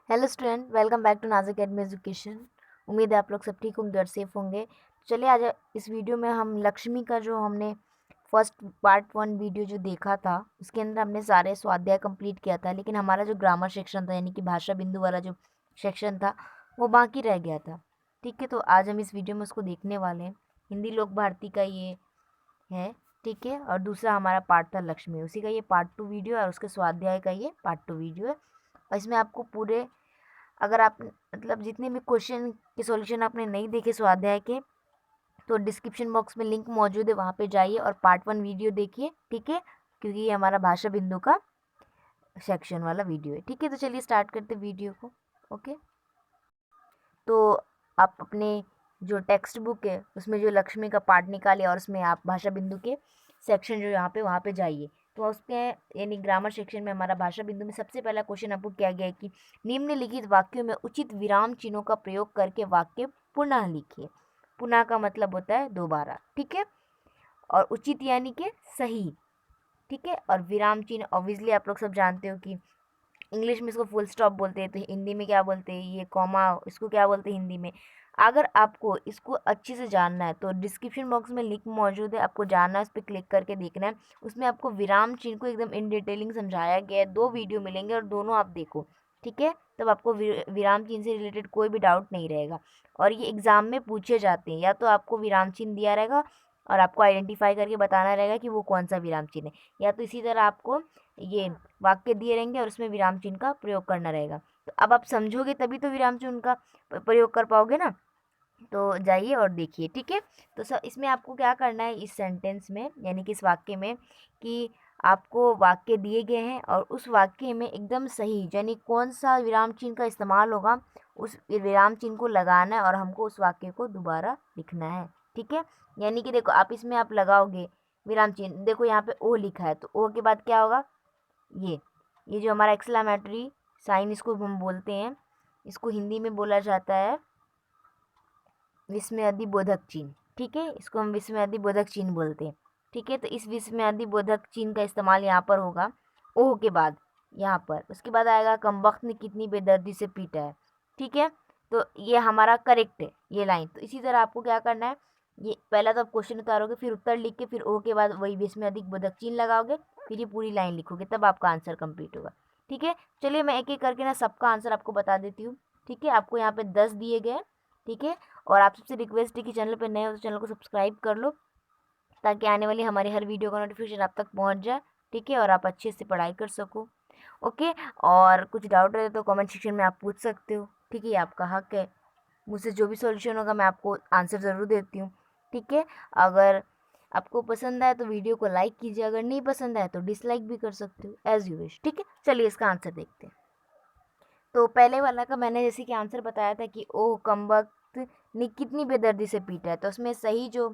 Hello student, welcome back to Naaz academy education. उम्मीद है आप लोग सब ठीक होंगे और सेफ होंगे। चलिए आज इस वीडियो में हम लक्ष्मी का जो हमने फर्स्ट पार्ट वन वीडियो जो देखा था उसके अंदर हमने सारे स्वाध्याय कंप्लीट किया था, लेकिन हमारा जो ग्रामर सेक्शन था यानी कि भाषा बिंदु वाला जो सेक्शन था वो बाकी रह गया था। ठीक है, तो आज हम इस वीडियो में उसको देखने वाले हैं। हिंदी लोक भारती का ये है, ठीक है, और दूसरा हमारा पार्ट था लक्ष्मी, उसी का ये पार्ट टू वीडियो है और उसके स्वाध्याय का ये पार्ट टू वीडियो है। और इसमें आपको पूरे, अगर आप मतलब जितने भी क्वेश्चन के सॉल्यूशन आपने नहीं देखे स्वाध्याय के, तो डिस्क्रिप्शन बॉक्स में लिंक मौजूद है, वहाँ पे जाइए और पार्ट वन वीडियो देखिए, ठीक है, क्योंकि ये हमारा भाषा बिंदु का सेक्शन वाला वीडियो है। ठीक है, तो चलिए स्टार्ट करते वीडियो को। ओके, तो आप अपने जो टेक्स्ट बुक है उसमें जो लक्ष्मी का पार्ट निकालिए और उसमें आप भाषा बिंदु के सेक्शन जो यहाँ पे वहाँ पे जाइए। तो उसमें यानी ग्रामर सेक्शन में हमारा भाषा बिंदु में सबसे पहला क्वेश्चन आपको क्या गया है कि निम्नलिखित वाक्यों में उचित विराम चिन्हों का प्रयोग करके वाक्य पुनः लिखिए। पुनः का मतलब होता है दोबारा, ठीक है, और उचित यानी कि सही, ठीक है, और विराम चिन्ह ऑब्वियसली आप लोग सब जानते हो कि इंग्लिश में इसको फुल स्टॉप बोलते हैं, तो हिंदी में क्या बोलते हैं, ये कॉमा, इसको क्या बोलते हैं हिंदी में। अगर आपको इसको अच्छे से जानना है तो डिस्क्रिप्शन बॉक्स में लिंक मौजूद है, आपको जानना है, उस पर क्लिक करके देखना है। उसमें आपको विराम चिन्ह को एकदम इन डिटेलिंग समझाया गया है। 2 वीडियो मिलेंगे और दोनों आप देखो, ठीक है, तब आपको विराम चिन्ह से रिलेटेड कोई भी डाउट नहीं रहेगा। और ये एग्जाम में पूछे जाते हैं, या तो आपको विराम चिन्ह दिया रहेगा और आपको आइडेंटिफाई करके बताना रहेगा कि वो कौन सा विराम चिन्ह है, या तो इसी तरह आपको ये वाक्य दिए रहेंगे और उसमें विराम चिन्ह का प्रयोग करना रहेगा। तो अब आप समझोगे तभी तो विराम चिन्ह का प्रयोग कर पाओगे ना। तो जाइए और देखिए, ठीक है। तो सर इसमें आपको क्या करना है इस सेंटेंस में, यानी कि इस वाक्य में, कि आपको वाक्य दिए गए हैं और उस वाक्य में एकदम सही यानी कौन सा विराम चिन्ह का इस्तेमाल होगा उस विराम चिन्ह को लगाना है और हमको उस वाक्य को दोबारा लिखना है, ठीक है। यानी कि देखो आप इसमें आप लगाओगे विराम चिन्ह, देखो यहाँ पे ओ लिखा है, तो ओ के बाद क्या होगा, ये जो हमारा एक्सक्लेमेटरी साइन इसको हम बोलते हैं, इसको हिंदी में बोला जाता है विस्मयादि बोधक चिन्ह, ठीक है, इसको हम विस्मयादि बोधक चिन्ह बोलते हैं, ठीक है। तो इस विस्मयादि बोधक चिन्ह का इस्तेमाल यहाँ पर होगा ओह के बाद, यहाँ पर उसके बाद आएगा कमबख्त ने कितनी बेदर्दी से पीटा है, ठीक है। तो ये हमारा करेक्ट है ये लाइन। तो इसी तरह आपको क्या करना है, ये पहला तो आप क्वेश्चन उतारोगे, फिर उत्तर लिख के फिर ओ के बाद वही विस्मयादि बोधक चिन्ह लगाओगे, फिर ये पूरी लाइन लिखोगे, तब आपका आंसर कंप्लीट होगा, ठीक है। चलिए मैं एक एक करके ना सबका आंसर आपको बता देती हूँ, ठीक है। आपको यहाँ पे 10 दिए गए, ठीक है, और आप सबसे रिक्वेस्ट है कि चैनल पर नए हो तो चैनल को सब्सक्राइब कर लो, ताकि आने वाली हमारी हर वीडियो का नोटिफिकेशन आप तक पहुंच जाए, ठीक है, और आप अच्छे से पढ़ाई कर सको। ओके, और कुछ डाउट रहे तो कमेंट सेक्शन में आप पूछ सकते हो, ठीक है, ये आपका हक है। मुझसे जो भी सॉल्यूशन होगा मैं आपको आंसर ज़रूर देती हूँ, ठीक है। अगर आपको पसंद आए तो वीडियो को लाइक कीजिए, अगर नहीं पसंद आए तो डिसलाइक भी कर सकते हो, एज यू विश, ठीक है। चलिए इसका आंसर देखते हैं। तो पहले वाला का मैंने जैसे कि आंसर बताया था कि ओह कमबख्त ने कितनी बेदर्दी से पीटा है, तो उसमें सही जो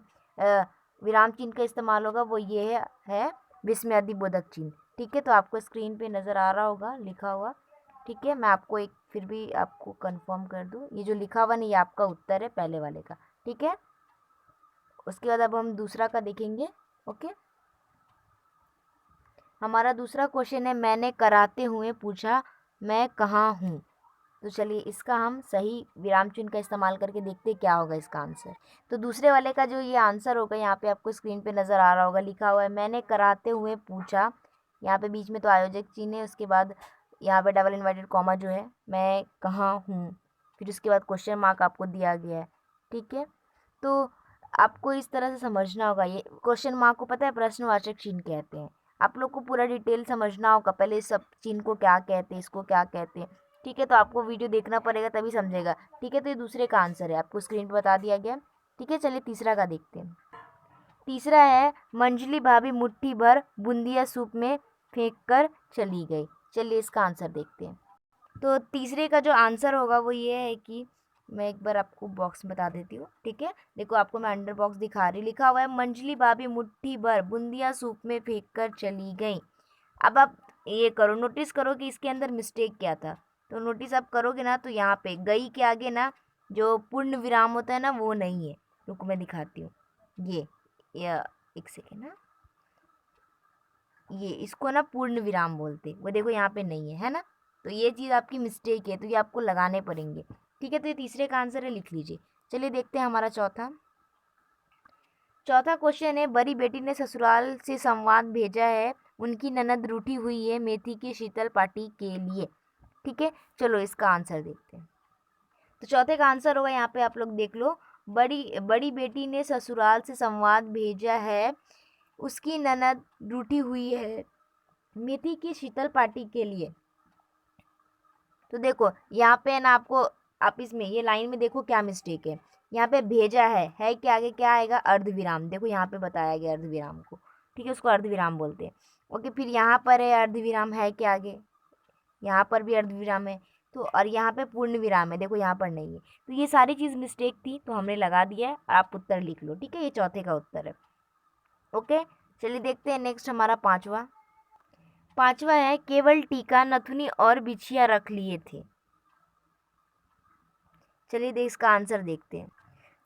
विराम चिन्ह का इस्तेमाल होगा वो ये है विस्मयादि बोधक चिन्ह, ठीक है। तो आपको स्क्रीन पे नज़र आ रहा होगा लिखा हुआ, ठीक है। मैं आपको एक फिर भी आपको कंफर्म कर दूँ, ये जो लिखा हुआ नहीं ये आपका उत्तर है पहले वाले का, ठीक है। उसके बाद अब हम दूसरा का देखेंगे। ओके, हमारा दूसरा क्वेश्चन है, मैंने कराते हुए पूछा मैं कहाँ हूँ। तो चलिए इसका हम सही विराम चिन्ह का इस्तेमाल करके देखते हैं क्या होगा इसका आंसर। तो दूसरे वाले का जो ये आंसर होगा, यहाँ पे आपको स्क्रीन पे नज़र आ रहा होगा, लिखा हुआ है मैंने कराते हुए पूछा, यहाँ पे बीच में तो आयोजक चिन्ह है, उसके बाद यहाँ पे डबल इन्वर्टेड कॉमा जो है मैं कहाँ हूँ, फिर उसके बाद क्वेश्चन मार्क आपको दिया गया है, ठीक है। तो आपको इस तरह से समझना होगा, ये क्वेश्चन मार्क को पता है प्रश्नवाचक चिन्ह कहते हैं। आप लोग को पूरा डिटेल समझना होगा, पहले सब चिन्ह को क्या कहते हैं, इसको क्या कहते हैं, ठीक है। तो आपको वीडियो देखना पड़ेगा तभी समझेगा, ठीक है। तो ये दूसरे का आंसर है, आपको स्क्रीन पर बता दिया गया, ठीक है। चलिए तीसरा का देखते हैं। तीसरा है मंजली भाभी मुट्ठी भर बूंदिया सूप में फेंक कर चली गई। चलिए इसका आंसर देखते हैं। तो तीसरे का जो आंसर होगा वो ये है कि मैं एक बार आपको बॉक्स में बता देती हूँ, ठीक है। देखो आपको मैं अंडर बॉक्स दिखा रही, लिखा हुआ है मंजली भाभी मुट्ठी भर बूंदिया सूप में फेंक कर चली गई। अब आप ये करो, नोटिस करो कि इसके अंदर मिस्टेक क्या था। तो नोटिस आप करोगे ना तो यहाँ पे गई के आगे ना जो पूर्ण विराम होता है ना वो नहीं है। रुको मैं दिखाती हूँ, ये एक सेकेंड ना, ये इसको ना पूर्ण विराम बोलते, वो देखो यहाँ पे नहीं है, है ना। तो ये चीज़ आपकी मिस्टेक है, तो ये आपको लगाने पड़ेंगे। ठीक है, तो ये तीसरे का आंसर है, लिख लीजिए। चलिए देखते हैं हमारा चौथा क्वेश्चन है, बड़ी बेटी ने ससुराल से संवाद भेजा है, उनकी ननद रूठी हुई है मेथी की शीतल पार्टी के लिए। ठीक है, चलो इसका आंसर देखते हैं। तो चौथे का आंसर होगा, यहाँ पे आप लोग देख लो, बड़ी बड़ी बेटी ने ससुराल से संवाद भेजा है, उसकी ननद रूठी हुई है मेथी की शीतल पार्टी के लिए। तो देखो यहाँ पे ना आपको, आप इसमें ये लाइन में देखो क्या मिस्टेक है। यहाँ पे भेजा है कि आगे क्या आएगा, अर्धविराम। देखो यहाँ पे बताया गया अर्धविराम को, ठीक है, उसको अर्धविराम बोलते हैं। ओके, फिर यहाँ पर है अर्धविराम है कि आगे, यहाँ पर भी अर्धविराम है, तो और यहाँ पे पूर्ण विराम है, देखो यहाँ पर नहीं है। तो ये सारी चीज़ मिस्टेक थी, तो हमने लगा दिया है, और आप उत्तर लिख लो। ठीक है, ये चौथे का उत्तर है। ओके, चलिए देखते हैं नेक्स्ट हमारा पांचवा है, केवल टीका नथुनी और बिछिया रख लिए थे। चलिए इसका आंसर देखते हैं।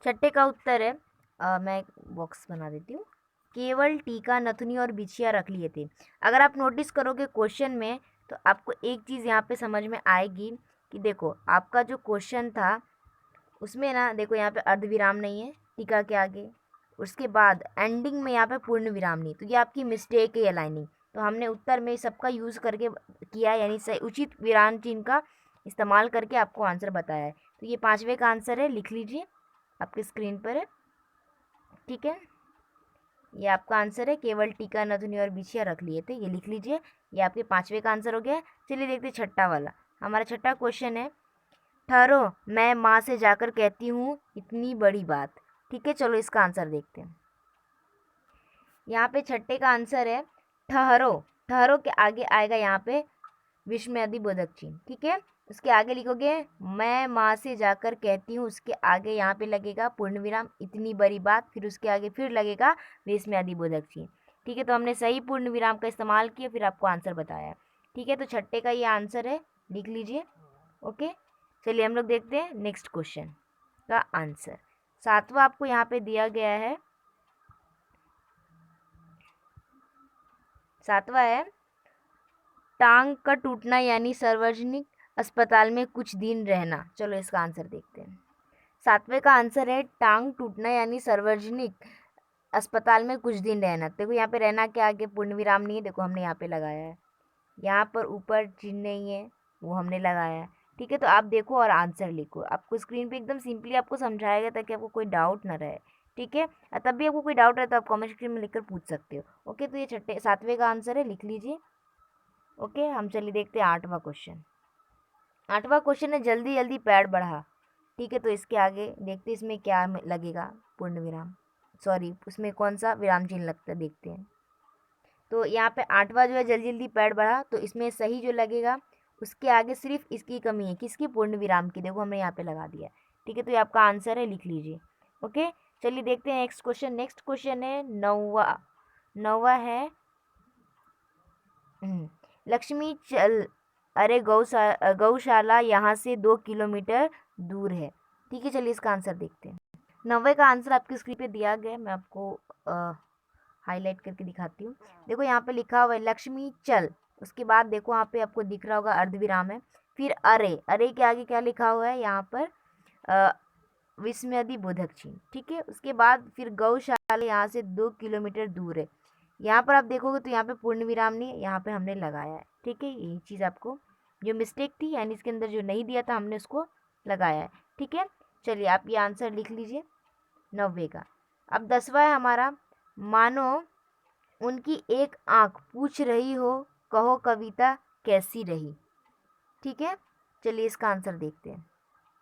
छठे का उत्तर है, मैं एक बॉक्स बना देती हूँ, केवल टीका नथुनी और बिछिया रख लिए थे। अगर आप नोटिस करोगे क्वेश्चन में, तो आपको एक चीज़ यहाँ पे समझ में आएगी कि देखो आपका जो क्वेश्चन था उसमें ना, देखो यहाँ पे अर्धविराम नहीं है टीका के आगे, उसके बाद एंडिंग में यहाँ पे पूर्ण विराम नहीं, तो ये आपकी मिस्टेक है अलाइनिंग। तो हमने उत्तर में सबका यूज़ करके किया है, यानी सही उचित विराम चिन्ह का इस्तेमाल करके आपको आंसर बताया है। तो ये पांचवे का आंसर है, लिख लीजिए, आपके स्क्रीन पर है। ठीक है, ये आपका आंसर है, केवल टीका नथुनी और बिछिया रख लिए थे, ये लिख लीजिए। ये आपके पांचवे का आंसर हो गया। चलिए देखते छठा वाला। हमारा छठा क्वेश्चन है, ठहरो मैं माँ से जाकर कहती हूँ इतनी बड़ी बात। ठीक है, चलो इसका आंसर देखते हैं। यहाँ पे छठे का आंसर है ठहरो। ठहरो के आगे आएगा यहाँ पे विस्मयादिबोधक चिन्ह। ठीक है, उसके आगे लिखोगे मैं माँ से जाकर कहती हूँ, उसके आगे यहाँ पे लगेगा पूर्ण विराम इतनी बड़ी बात, फिर उसके आगे फिर लगेगा विस्मयादिबोधक चिन्ह। ठीक है, तो हमने सही पूर्ण विराम का इस्तेमाल किया, फिर आपको आंसर बताया। ठीक है, तो छठे का ये आंसर है, लिख लीजिए। ओके, चलिए हम लोग देखते हैं नेक्स्ट क्वेश्चन का आंसर। सातवां आपको यहाँ पे दिया गया है, सातवां है, टांग का टूटना यानी सार्वजनिक अस्पताल में कुछ दिन रहना। चलो इसका आंसर देखते हैं। सातवें का आंसर है, टांग टूटना यानी सार्वजनिक अस्पताल में कुछ दिन रहना। देखो यहाँ पे रहना के आगे पूर्ण विराम नहीं है, देखो हमने यहाँ पे लगाया है, यहाँ पर ऊपर चिन्ह नहीं है, वो हमने लगाया है। ठीक है, तो आप देखो और आंसर लिखो। आपको स्क्रीन पे एकदम सिंपली आपको समझाएगा ताकि आपको कोई डाउट ना रहे। ठीक है, तब भी आपको कोई डाउट रहे तो आप कमेंट सेक्शन में लिखकर पूछ सकते हो। ओके, तो ये सातवें का आंसर है, लिख लीजिए। ओके, हम चलिए देखते हैं आठवां क्वेश्चन। आठवां क्वेश्चन है, जल्दी जल्दी पैर बढ़ा। ठीक है, तो इसके आगे देखते हैं इसमें क्या लगेगा, पूर्ण विराम, सॉरी उसमें कौन सा विराम चिन्ह लगता है, देखते हैं। तो यहाँ पे आठवां जो है जल्दी जल्दी पैर बढ़ा, तो इसमें सही जो लगेगा उसके आगे सिर्फ इसकी कमी है, किसकी, पूर्ण विराम की। देखो हमने यहाँ पे लगा दिया। ठीक है, तो ये आपका आंसर है, लिख लीजिए। ओके, चलिए देखते हैं नेक्स्ट क्वेश्चन। नेक्स्ट क्वेश्चन है नौवा है, लक्ष्मी चल, अरे गौशाला यहाँ से 2 किलोमीटर दूर है। ठीक है, चलिए इसका आंसर देखते हैं। 90 का आंसर आपकी स्क्रीन पे दिया गया है, मैं आपको हाईलाइट करके दिखाती हूँ। देखो यहाँ पे लिखा हुआ है लक्ष्मी चल, उसके बाद देखो यहाँ पे आपको दिख रहा होगा अर्धविराम है, फिर अरे, अरे के आगे क्या लिखा हुआ है यहाँ पर, विस्मयादिबोधक चिन्ह। ठीक है, उसके बाद फिर गौशाला यहाँ से 2 किलोमीटर दूर है। यहाँ पर आप देखोगे तो यहाँ पे पूर्ण विराम नहीं है, यहाँ पे हमने लगाया है। ठीक है, यही चीज़ आपको जो मिस्टेक थी, यानी इसके अंदर जो नहीं दिया था हमने उसको लगाया है। ठीक है, चलिए आप ये आंसर लिख लीजिए 90 का। अब 10वां है हमारा, मानो उनकी एक आँख पूछ रही हो, कहो कविता कैसी रही। ठीक है, चलिए इसका आंसर देखते हैं।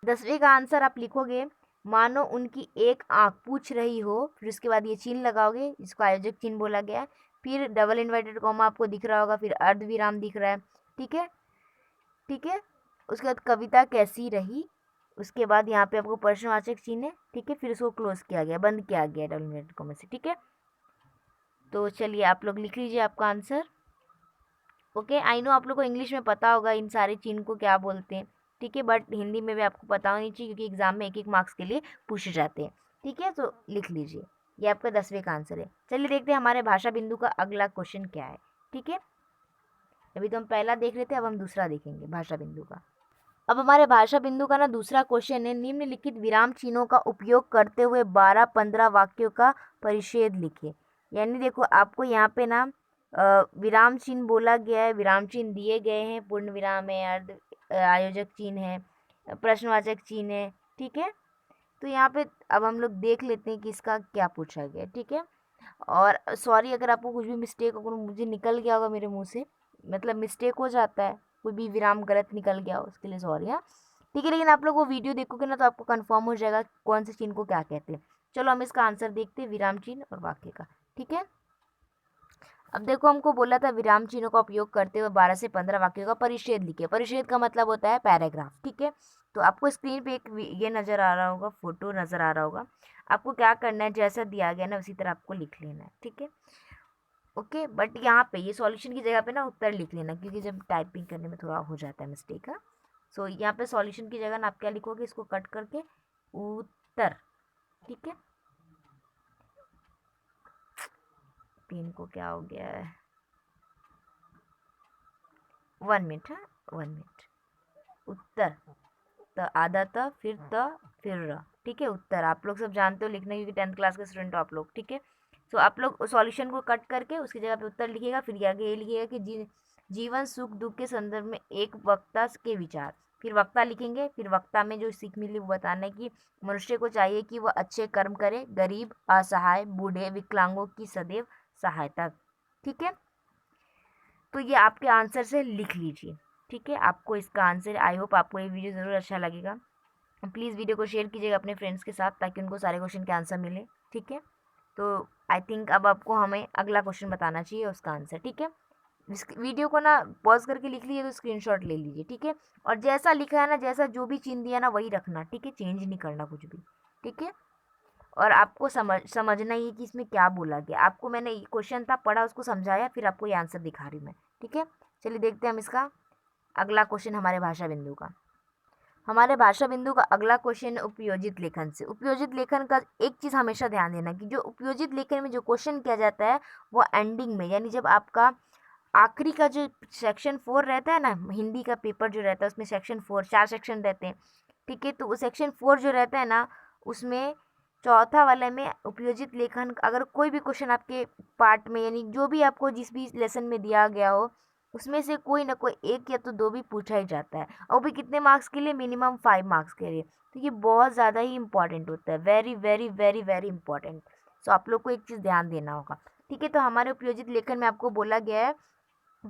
10वें का आंसर आप लिखोगे, मानो उनकी एक आँख पूछ रही हो, फिर उसके बाद ये चिन्ह लगाओगे, इसको आयोजक चिन्ह बोला गया है, फिर डबल इन्वर्टेड कॉमा आपको दिख रहा होगा, फिर अर्धविराम दिख रहा है। ठीक है, ठीक है, उसके बाद कविता कैसी रही, उसके बाद यहाँ पे आपको प्रश्नवाचक चिन्ह है। ठीक है, फिर उसको क्लोज किया गया, बंद किया गया डबल इन्वर्टेड कॉमा से। ठीक है, तो चलिए आप लोग लिख लीजिए आपका आंसर। ओके, आई नो आप लोग को इंग्लिश में पता होगा इन सारे चिन्ह को क्या बोलते हैं। ठीक है, बट हिंदी में भी आपको पता होनी चाहिए, क्योंकि एग्जाम में एक एक मार्क्स के लिए पूछे जाते हैं। ठीक है, तो लिख लीजिए, ये आपका 10वें का आंसर है। चलिए देखते हैं हमारे भाषा बिंदु का अगला क्वेश्चन क्या है। ठीक है, अभी तो हम पहला देख रहे थे, अब हम दूसरा देखेंगे भाषा बिंदु का। अब हमारे भाषा बिंदु का ना दूसरा क्वेश्चन है, निम्नलिखित विराम चिन्हों का उपयोग करते हुए 12-15 वाक्यों का परिच्छेद लिखे। यानी देखो आपको यहाँ पे ना विराम चिन्ह बोला गया है, विराम चिन्ह दिए गए हैं, पूर्ण विराम है, अर्ध आयोजक चिन्ह है, प्रश्नवाचक चिन्ह है, ठीक है। तो यहाँ पे अब हम लोग देख लेते हैं कि इसका क्या पूछा गया है, ठीक है। और सॉरी अगर आपको कुछ भी मिस्टेक अगर मुझे निकल गया होगा मेरे मुंह से, मतलब मिस्टेक हो जाता है, कोई भी विराम गलत निकल गया हो उसके लिए सॉरी, हाँ ठीक है। लेकिन आप लोग वो वीडियो देखोगे ना तो आपको कंफर्म हो जाएगा कौन से चिन्ह को क्या कहते हैं। चलो हम इसका आंसर देखते हैं, विराम चिन्ह और वाक्य का, ठीक है। अब देखो हमको बोला था विराम चिन्हों का उपयोग करते हुए 12 से 15 वाक्यों का परिच्छेद लिखिए। परिच्छेद का मतलब होता है पैराग्राफ, ठीक है। तो आपको स्क्रीन पे एक ये नज़र आ रहा होगा, फोटो नज़र आ रहा होगा। आपको क्या करना है, जैसा दिया गया ना उसी तरह आपको लिख लेना है, ठीक है। ओके, बट यहाँ पे ये सॉल्यूशन की जगह पे ना उत्तर लिख लेना, क्योंकि जब टाइपिंग करने में थोड़ा हो जाता है मिस्टेक। हाँ, सो यहाँ पे सॉल्यूशन की जगह ना आप क्या लिखोगे, इसको कट करके उत्तर, ठीक है। पेन को क्या हो गया है, 1 मिनट, हाँ 1 मिनट। उत्तर, त आधा त फिर र, ठीक है। उत्तर आप लोग सब जानते हो लिखना, क्योंकि 10th क्लास के स्टूडेंट हो आप लोग, ठीक है। सो आप लोग सॉल्यूशन को कट करके उसकी जगह पे उत्तर लिखिएगा। फिर आगे ये लिखिएगा कि जीवन सुख दुख के संदर्भ में एक वक्ता के विचार। फिर वक्ता लिखेंगे, फिर वक्ता में जो सीख मिली वो बताना है कि मनुष्य को चाहिए कि वह अच्छे कर्म करे, गरीब, असहाय, बूढ़े, विकलांगों की सदैव सहायता, ठीक है। तो ये आपके आंसर से लिख लीजिए, ठीक है। आपको इसका आंसर, आई होप आपको ये वीडियो ज़रूर अच्छा लगेगा। प्लीज़ वीडियो को शेयर कीजिएगा अपने फ्रेंड्स के साथ, ताकि उनको सारे क्वेश्चन के आंसर मिले, ठीक है। तो आई थिंक अब आपको हमें अगला क्वेश्चन बताना चाहिए उसका आंसर, ठीक है। इस वीडियो को ना पॉज करके लिख लीजिए, तो स्क्रीनशॉट ले लीजिए, ठीक है। और जैसा लिखा है ना, जैसा जो भी चिन्ह दिया ना वही रखना, ठीक है, चेंज नहीं करना कुछ भी, ठीक है। और आपको समझना ही है कि इसमें क्या बोला गया। आपको मैंने क्वेश्चन था पढ़ा, उसको समझाया, फिर आपको ये आंसर दिखा रही मैं, ठीक है। चलिए देखते हैं हम इसका अगला क्वेश्चन हमारे भाषा बिंदु का। हमारे भाषा बिंदु का अगला क्वेश्चन है उपयोजित लेखन से। उपयोजित लेखन का एक चीज़ हमेशा ध्यान देना कि जो उपयोजित लेखन में जो क्वेश्चन किया जाता है वो एंडिंग में, यानी जब आपका आखिरी का जो सेक्शन 4 रहता है ना, हिंदी का पेपर जो रहता है उसमें सेक्शन 4 4 सेक्शन रहते हैं, ठीक है। तो वो सेक्शन 4 जो रहता है ना, उसमें चौथा वाले में उपयोजित लेखन, अगर कोई भी क्वेश्चन आपके पार्ट में, यानी जो भी आपको जिस भी लेसन में दिया गया हो, उसमें से कोई ना कोई एक या तो दो भी पूछा ही जाता है, और भी कितने मार्क्स के लिए, मिनिमम 5 मार्क्स के लिए। तो ये बहुत ज़्यादा ही इंपॉर्टेंट होता है, very very very very important. So आप लोग को एक चीज़ ध्यान देना होगा, ठीक है। तो हमारे उपयोजित लेखन में आपको बोला गया है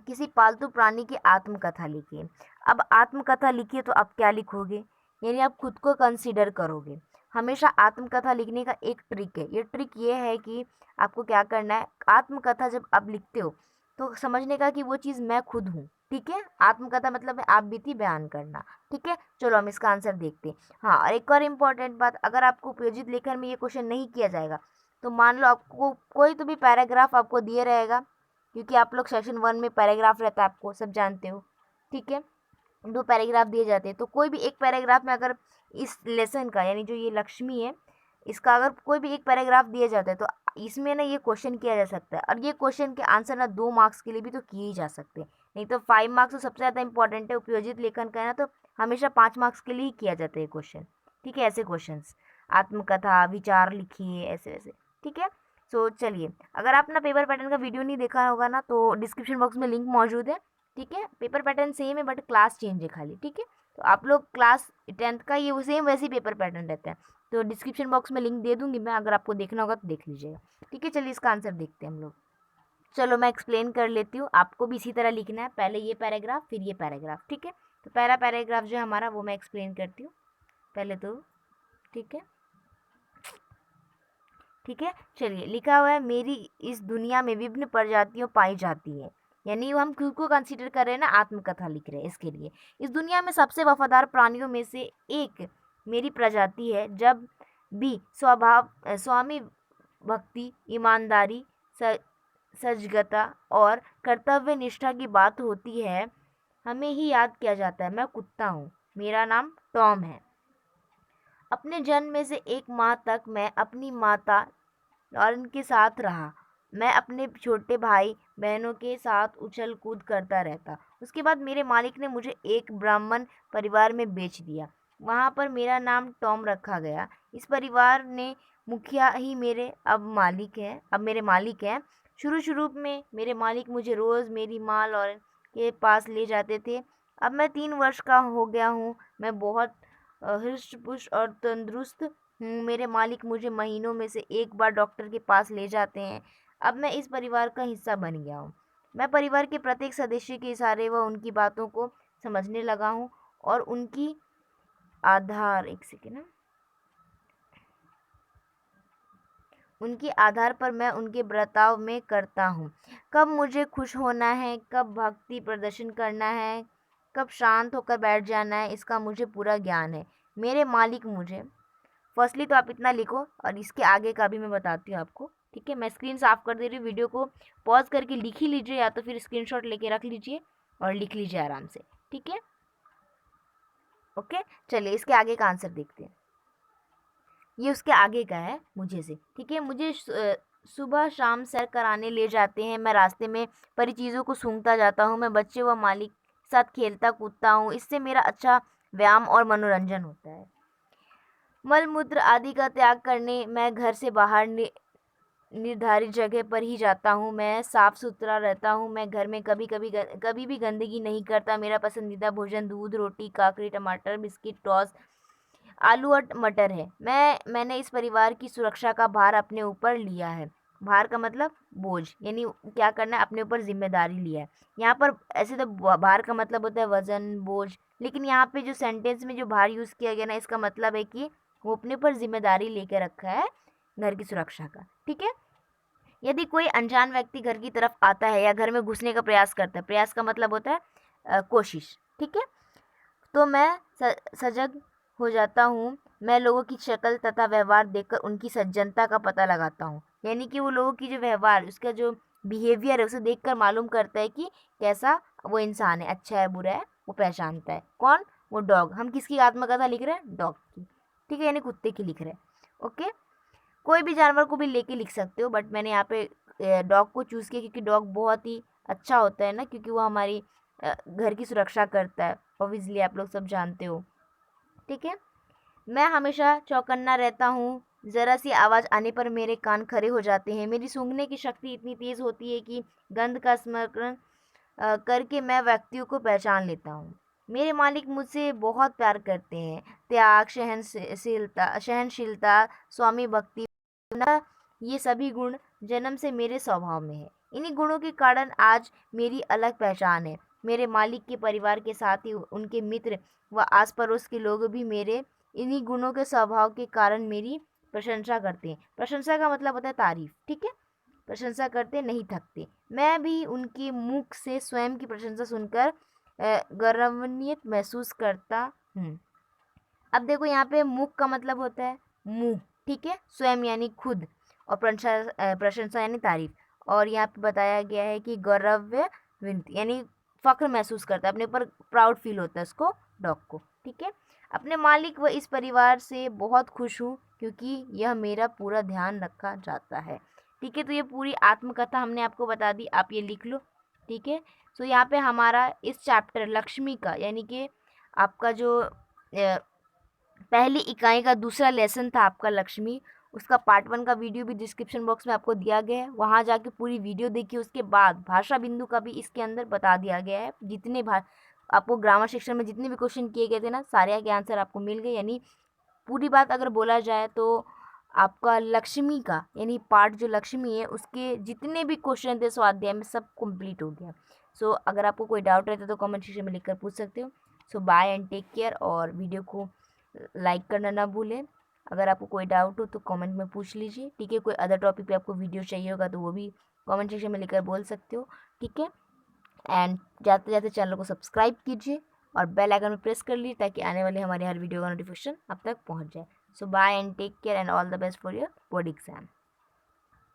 किसी पालतू प्राणी की आत्मकथा लिखिए। अब आत्मकथा लिखिए तो आप क्या लिखोगे, यानी आप खुद को कंसीडर करोगे। हमेशा आत्मकथा लिखने का एक ट्रिक है, ये ट्रिक ये है कि आपको क्या करना है, आत्मकथा जब आप लिखते हो तो समझने का कि वो चीज़ मैं खुद हूँ, ठीक है। आत्मकथा मतलब है आप बीती बयान करना, ठीक है। चलो हम इसका आंसर देखते हैं। हाँ, और एक और इम्पॉर्टेंट बात, अगर आपको उपयोजित लेखन में ये क्वेश्चन नहीं किया जाएगा तो मान लो आपको कोई तो भी पैराग्राफ आपको दिया रहेगा, क्योंकि आप लोग सेक्शन 1 में पैराग्राफ रहता है, आपको सब जानते हो, ठीक है। 2 पैराग्राफ दिए जाते हैं, तो कोई भी एक पैराग्राफ में अगर इस लेसन का, यानी जो ये लक्ष्मी है, इसका अगर कोई भी एक पैराग्राफ दिया जाता है तो इसमें ना ये क्वेश्चन किया जा सकता है। और ये क्वेश्चन के आंसर ना 2 मार्क्स के लिए भी तो किए ही जा सकते हैं, नहीं तो 5 मार्क्स तो सबसे ज़्यादा इंपॉर्टेंट है। उपयोजित लेखन का है ना, तो हमेशा 5 मार्क्स के लिए ही किया जाता है क्वेश्चन, ठीक है। ऐसे क्वेश्चन, आत्मकथा, विचार लिखिए, ऐसे ऐसे, ठीक है। सो चलिए, अगर आपने पेपर पैटर्न का वीडियो नहीं देखा होगा ना तो डिस्क्रिप्शन बॉक्स में लिंक मौजूद है, ठीक है। पेपर पैटर्न सेम है बट क्लास चेंज है खाली, ठीक है। तो आप लोग क्लास 10th का ये सेम वैसे ही पेपर पैटर्न रहता है, तो डिस्क्रिप्शन बॉक्स में लिंक दे दूंगी मैं, अगर आपको देखना होगा तो देख लीजिएगा, ठीक है। चलिए इसका आंसर देखते हैं हम लोग। चलो मैं एक्सप्लेन कर लेती हूँ, आपको भी इसी तरह लिखना है, पहले ये पैराग्राफ फिर ये पैराग्राफ, ठीक है। तो पहला पैराग्राफ जो है हमारा वो मैं एक्सप्लेन करती हूँ पहले तो, ठीक है, ठीक है। चलिए लिखा हुआ है, मेरी इस दुनिया में विभिन्न प्रजातियों पाई जाती है, यानी हम खुद को कंसीडर कर रहे हैं ना, आत्मकथा लिख रहे हैं इसके लिए। इस दुनिया में सबसे वफादार प्राणियों में से एक मेरी प्रजाति है। जब भी स्वामी भक्ति, ईमानदारी, सजगता और कर्तव्य निष्ठा की बात होती है, हमें ही याद किया जाता है, मैं कुत्ता हूँ, मेरा नाम टॉम है। अपने जन्म में से 1 माह तक मैं अपनी माता लॉरेन के साथ रहा। मैं अपने छोटे भाई बहनों के साथ उछल कूद करता रहता। उसके बाद मेरे मालिक ने मुझे एक ब्राह्मण परिवार में बेच दिया। वहाँ पर मेरा नाम टॉम रखा गया। इस परिवार ने मुखिया ही मेरे मालिक हैं। शुरू-शुरू में मेरे मालिक मुझे रोज़ मेरी माँ लॉरेन के पास ले जाते थे। अब मैं 3 वर्ष का हो गया हूँ। मैं बहुत हृष्ट-पुष्ट और तंदुरुस्त हूँ। मेरे मालिक मुझे महीनों में से एक बार डॉक्टर के पास ले जाते हैं। अब मैं इस परिवार का हिस्सा बन गया हूँ। मैं परिवार के प्रत्येक सदस्य के इशारे व उनकी बातों को समझने लगा हूँ और उनकी आधार एक सेकेंड उनके आधार पर मैं उनके बर्ताव में करता हूँ। कब मुझे खुश होना है, कब भक्ति प्रदर्शन करना है, कब शांत होकर बैठ जाना है, इसका मुझे पूरा ज्ञान है। मेरे मालिक मुझे फर्स्टली तो आप इतना लिखो और इसके आगे का भी मैं बताती हूँ आपको, ठीक है। मैं स्क्रीन साफ कर दे रही हूँ, वीडियो को पॉज करके लिख ही लीजिए या तो फिर स्क्रीनशॉट लेके रख लीजिए और लिख लीजिए आराम से, ठीक है। ओके, चलिए इसके आगे का आंसर देखते हैं। ये उसके आगे का है मुझे से, ठीक है। मुझे सुबह शाम सैर कराने ले जाते हैं। मैं रास्ते में परी चीज़ों को सूंघता जाता हूँ। मैं बच्चे व मालिक के साथ खेलता कूदता हूँ। इससे मेरा अच्छा व्यायाम और मनोरंजन होता है। मल मूत्र आदि का त्याग करने मैं घर से बाहर निर्धारित जगह पर ही जाता हूँ। मैं साफ सुथरा रहता हूँ। मैं घर में कभी भी गंदगी नहीं करता। मेरा पसंदीदा भोजन दूध, रोटी, काकड़ी, टमाटर, बिस्किट, टॉस, आलू और मटर है। मैंने इस परिवार की सुरक्षा का भार अपने ऊपर लिया है। भार का मतलब बोझ, यानी क्या करना है, अपने ऊपर जिम्मेदारी लिया है। यहाँ पर ऐसे तो भार का मतलब होता है वजन, बोझ, लेकिन यहाँ पे जो सेंटेंस में जो भार यूज़ किया गया ना, इसका मतलब है कि वो अपने ऊपर जिम्मेदारी लेके रखा है घर की सुरक्षा का, ठीक है। यदि कोई अनजान व्यक्ति घर की तरफ आता है या घर में घुसने का प्रयास करता है, प्रयास का मतलब होता है कोशिश, ठीक है, तो मैं सजग हो जाता हूँ। मैं लोगों की शक्ल तथा व्यवहार देखकर उनकी सज्जनता का पता लगाता हूँ। यानी कि वो लोगों की जो व्यवहार, उसका जो बिहेवियर है, उसे देखकर मालूम करता है कि कैसा वो इंसान है, अच्छा है, बुरा है, वो पहचानता है। कौन? वो डॉग। हम किसकी आत्मकथा लिख रहे हैं? डॉग की, ठीक है, यानी कुत्ते की लिख रहे हैं। ओके, कोई भी जानवर को भी लेके लिख सकते हो, बट मैंने यहाँ पे डॉग को चूज़ किया क्योंकि डॉग बहुत ही अच्छा होता है ना, क्योंकि वो हमारी घर की सुरक्षा करता है। ऑब्वियसली आप लोग सब जानते हो, ठीक है। मैं हमेशा चौकन्ना रहता हूँ। ज़रा सी आवाज़ आने पर मेरे कान खड़े हो जाते हैं। मेरी सूंघने की शक्ति इतनी तेज़ होती है कि गंध का स्मरण करके मैं व्यक्तियों को पहचान लेता हूँ। मेरे मालिक मुझसे बहुत प्यार करते हैं। त्याग, सहनशीलता, स्वामी भक्ति, ना, ये सभी गुण जन्म से मेरे स्वभाव में है। इन्हीं गुणों के कारण आज मेरी अलग पहचान है। मेरे मालिक के परिवार के साथ ही उनके मित्र व आस पड़ोस के लोग भी मेरे इन्हीं गुणों के स्वभाव के कारण मेरी प्रशंसा करते हैं। प्रशंसा का मतलब होता है तारीफ, ठीक है। प्रशंसा करते नहीं थकते। मैं भी उनके मुख से स्वयं की प्रशंसा सुनकर गौरवान्वित महसूस करता हूँ। अब देखो यहाँ पे मुख का मतलब होता है मुंह, ठीक है, स्वयं यानी खुद, और प्रशंसा यानी तारीफ। और यहाँ पे बताया गया है कि गौरवान्वित यानी फख्र महसूस करता है, अपने ऊपर प्राउड फील होता है उसको, डॉग को, ठीक है। अपने मालिक व इस परिवार से बहुत खुश हूँ क्योंकि यह मेरा पूरा ध्यान रखा जाता है, ठीक है। तो ये पूरी आत्मकथा हमने आपको बता दी, आप ये लिख लो, ठीक है। तो यहाँ पे हमारा इस चैप्टर लक्ष्मी का, यानी कि आपका जो पहली इकाई का दूसरा लेसन था आपका लक्ष्मी, उसका पार्ट 1 का वीडियो भी डिस्क्रिप्शन बॉक्स में आपको दिया गया है। वहाँ जाके पूरी वीडियो देखिए। उसके बाद भाषा बिंदु का भी इसके अंदर बता दिया गया है। जितने आपको ग्रामर सेक्शन में जितने भी क्वेश्चन किए गए थे ना, सारे के आंसर आपको मिल गए। यानी पूरी बात अगर बोला जाए तो आपका लक्ष्मी का, यानी पार्ट जो लक्ष्मी है, उसके जितने भी क्वेश्चन थे स्वाध्याय में, सब कंप्लीट हो गया। सो अगर आपको कोई डाउट रहता है तो कमेंट सेक्शन में लिखकर पूछ सकते हो। सो बाय एंड टेक केयर, और वीडियो को लाइक करना ना भूलें। अगर आपको कोई डाउट हो तो कमेंट में पूछ लीजिए, ठीक है। कोई अदर टॉपिक पे आपको वीडियो चाहिए होगा तो वो भी कमेंट सेक्शन में लिखकर बोल सकते हो, ठीक है। एंड जाते जाते चैनल को सब्सक्राइब कीजिए और बेल आइकन में प्रेस कर लीजिए ताकि आने वाले हमारे हर वीडियो का नोटिफिकेशन आप तक पहुंच जाए। So bye and take care and all the best for your board exam.